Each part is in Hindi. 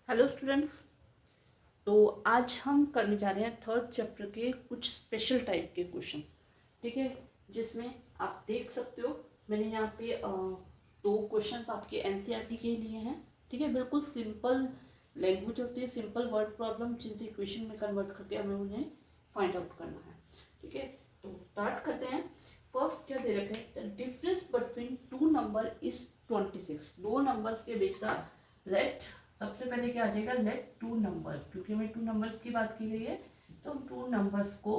Hello students. तो आज हम करने जा रहे हैं थर्ड चैप्टर के कुछ स्पेशल टाइप के क्वेश्चंस। ठीक है, जिसमें आप देख सकते हो मैंने यहाँ पे दो क्वेश्चंस आपके एनसीईआरटी के लिए हैं। ठीक है, बिल्कुल सिंपल लैंग्वेज होती है, सिंपल वर्ड प्रॉब्लम जिनसे इक्वेशन में कन्वर्ट करके हमें उन्हें फाइंड आउट करना है। ठीक है, तो स्टार्ट करते हैं। फर्स्ट क्या दे रखा है, the difference between two number is 26। दो नंबर्स के बीच का लेट, सबसे पहले क्या आ जाएगा, लेट टू नंबर्स, क्योंकि हमें टू नंबर्स की बात की गई है तो हम टू नंबर्स को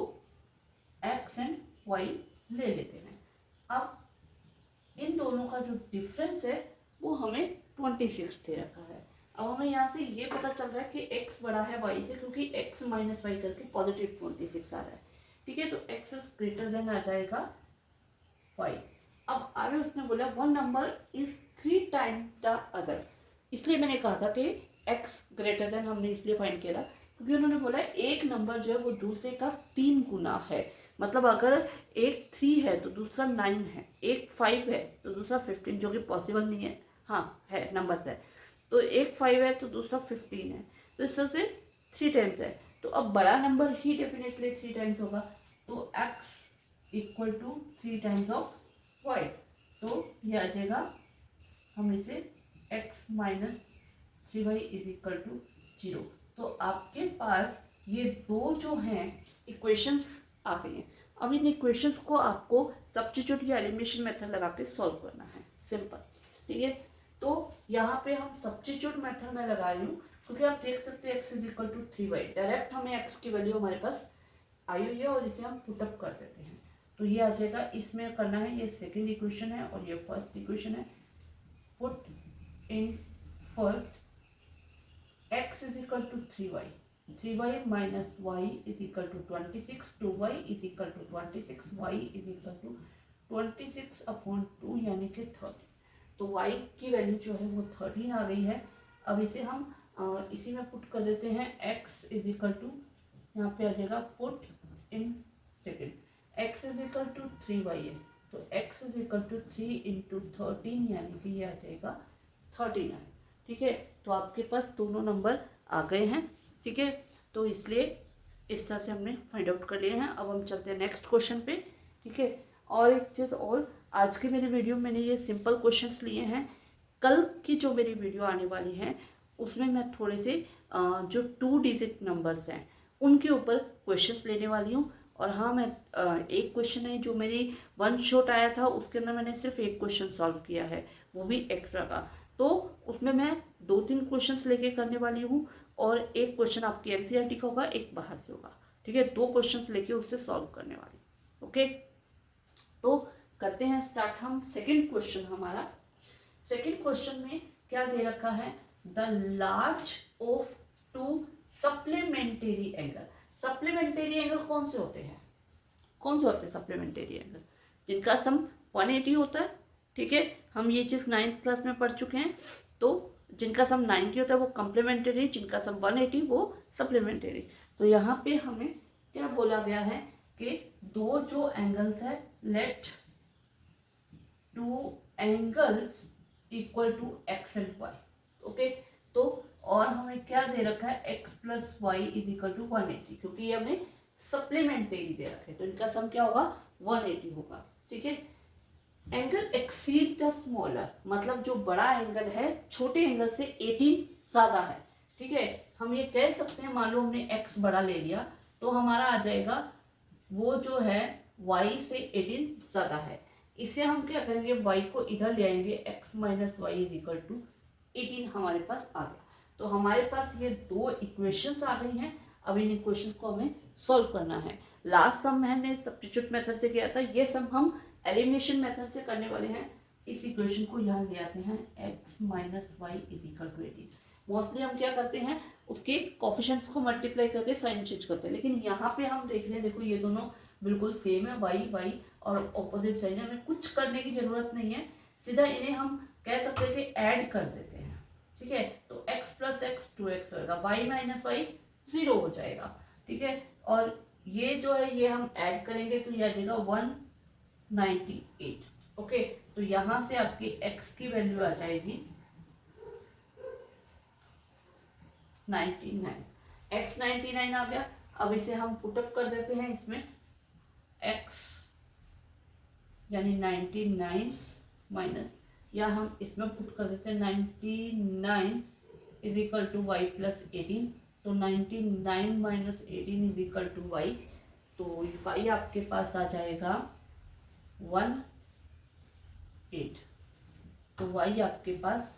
एक्स एंड वाई ले लेते हैं। अब इन दोनों का जो डिफरेंस है वो हमें 26 दे रखा है। अब हमें यहाँ से ये पता चल रहा है कि x बड़ा है y से, क्योंकि x माइनस वाई करके पॉजिटिव 26 आ रहा है। ठीक है, तो x इज ग्रेटर देन आ जाएगा y। अब आगे उसने बोला one number is 3 time the other, इसलिए मैंने कहा था कि x ग्रेटर देन हमने इसलिए फाइंड किया था क्योंकि उन्होंने बोला एक नंबर जो है वो दूसरे का 3 गुना है। मतलब अगर एक 3 है तो दूसरा 9 है, एक 5 है तो दूसरा 15, जो कि पॉसिबल नहीं है, हाँ है, नंबर है। तो एक 5 है तो दूसरा 15 है, तो इस तरह से 3 टाइम्स है। तो अब बड़ा नंबर ही डेफिनेटली 3 टाइम्स होगा, तो x equal to 3 times of y। तो ये आ जाएगा, हम इसे x minus 3y is equal to 0। तो आपके पास ये दो जो हैं इक्वेशंस आ गई हैं। अब इन इक्वेशंस को आपको सब्स्टिट्यूट या एलिमिनेशन मेथड लगा के सॉल्व करना है, सिंपल। ठीक है, तो यहाँ पे हम सब्स्टिट्यूट मेथड में लगा रही हूँ क्योंकि आप देख सकते हैं x is equal to 3y, direct हमें x की वैल्यू हमारे पास आई हुई है और इसे हम पुटअप कर देते हैं। तो ये आ जाएगा, इसमें करना है, ये सेकेंड इक्वेशन है और ये फर्स्ट इक्वेशन है। Put in first x is equal to 3y, 3y minus y is equal to 26, 2y is equal to 26, y is equal to 26 upon 2 यानी कि 30। तो y की वैल्यू जो है वो 13 आ गई है। अब इसे हम इसी में पुट कर देते हैं, x इज इक्वल टू, यहाँ पे आ जाएगा put in second, x is equal to 3y है, तो x is equal to 3 into 13 यानी कि ये आ जाएगा 39। ठीक है, तो आपके पास दोनों नंबर आ गए हैं। ठीक है, तो इसलिए इस तरह से हमने फाइंड आउट कर लिए हैं। अब हम चलते हैं नेक्स्ट क्वेश्चन पे। ठीक है, और एक चीज़ और, आज के मेरे वीडियो में मैंने ये सिंपल क्वेश्चंस लिए हैं। कल की जो मेरी वीडियो आने वाली है उसमें मैं थोड़े से जो 2 डिजिट नंबर्स हैं उनके ऊपर क्वेश्चंस लेने वाली हूँ। और हाँ, मैं एक क्वेश्चन है जो मेरी वन शॉट आया था उसके अंदर मैंने सिर्फ एक क्वेश्चन सॉल्व किया है, वो भी एक्स्ट्रा का। तो उसमें मैं 2-3 क्वेश्चंस लेके करने वाली हूँ और एक क्वेश्चन आपकी एनसीईआरटी का होगा, एक बाहर से होगा। ठीक है, 2 क्वेश्चंस लेके उससे सॉल्व करने वाली। ओके, तो करते हैं स्टार्ट हम। सेकंड क्वेश्चन हमारा, सेकंड क्वेश्चन में क्या दे रखा है, the large of 2 supplementary angle. Supplementary angle कौन से होते हैं, कौन से होते हैं सप्लीमेंट्री एंगल, जिनका सम 180 होता है। ठीक है, हम ये चीज़ 9th क्लास में पढ़ चुके हैं। तो जिनका सम 90 होता है वो कम्प्लीमेंट्री, जिनका सम 180 वो सप्लीमेंट्री। तो यहाँ पे हमें क्या बोला गया है कि दो जो एंगल्स है, let two angles equal to x and y. Okay, तो और हमें क्या दे रखा है, x plus y is equal to 180, क्योंकि ये हमें सप्लीमेंट्री दे रखे, तो इनका सम क्या होगा, 180 होगा। ठीक है, एंगल एक्सीड द स्मॉलर, मतलब जो बड़ा एंगल है छोटे एंगल से 18 ज़्यादा है। ठीक है, हम ये कह सकते हैं, मान लो हमने x बड़ा ले लिया तो हमारा आ जाएगा वो जो है y से 18 ज़्यादा है। इसे हम क्या करेंगे, y को इधर ले आएंगे, x minus y is equal to 18 हमारे पास आ गया। तो हमारे पास ये दो इक्वेशंस आ गई हैं। अब इन इक्वेशंस को हमें सॉल्व करना है। लास्ट सम मैंने सब्स्टिट्यूट मेथड से किया था, ये सम हम एलिमिनेशन मेथड से करने वाले हैं। इस इक्वेशन को यहाँ ले आते हैं, x minus y is equal to 18। Mostly हम क्या करते हैं, उसके कोफिशिएंट्स को मल्टीप्लाई करके साइन चेंज करते हैं, लेकिन यहाँ पे हम देख रहे हैं, देखो ये दोनों बिल्कुल सेम है, वाई वाई और ऑपोजिट साइन है, हमें कुछ करने की जरूरत नहीं है, सीधा इन्हें हम कह सकते हैं कि ऐड कर देते हैं। ठीक है, तो x प्लस एक्स 2x होगा, y माइनस वाई 0 हो जाएगा। ठीक है, और ये जो है ये हम ऐड करेंगे तो ये आ जाएगा 198। ओके, तो यहाँ से आपकी x की वैल्यू आ जाएगी 99, x 99 आ गया। अब इसे हम पुटअप कर देते हैं इसमें, x यानी 99 माइनस, या हम इसमें पुट कर देते हैं 99 is equal to y plus 18। तो 99 minus 18 is equal to y, तो वाई आपके पास आ जाएगा 18, तो वाई आपके पास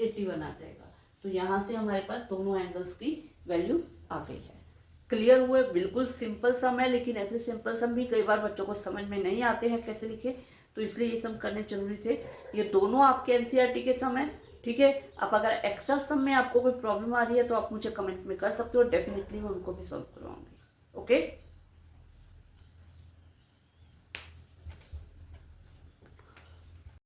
81 आ जाएगा। तो यहाँ से हमारे पास दोनों एंगल्स की वैल्यू आ गई है। क्लियर हुए? बिल्कुल सिंपल सम है, लेकिन ऐसे सिंपल सम भी कई बार बच्चों को समझ में नहीं आते हैं कैसे लिखे, तो इसलिए ये सम करने जरूरी थे। ये दोनों आपके एनसीईआरटी के सम है, ठीक है। अब अगर एक्स्ट्रा सम में आपको कोई प्रॉब्लम आ रही है तो आप मुझे कमेंट में कर सकते हो, डेफिनेटली मैं उनको भी सॉल्व करवाऊंगी। ओके।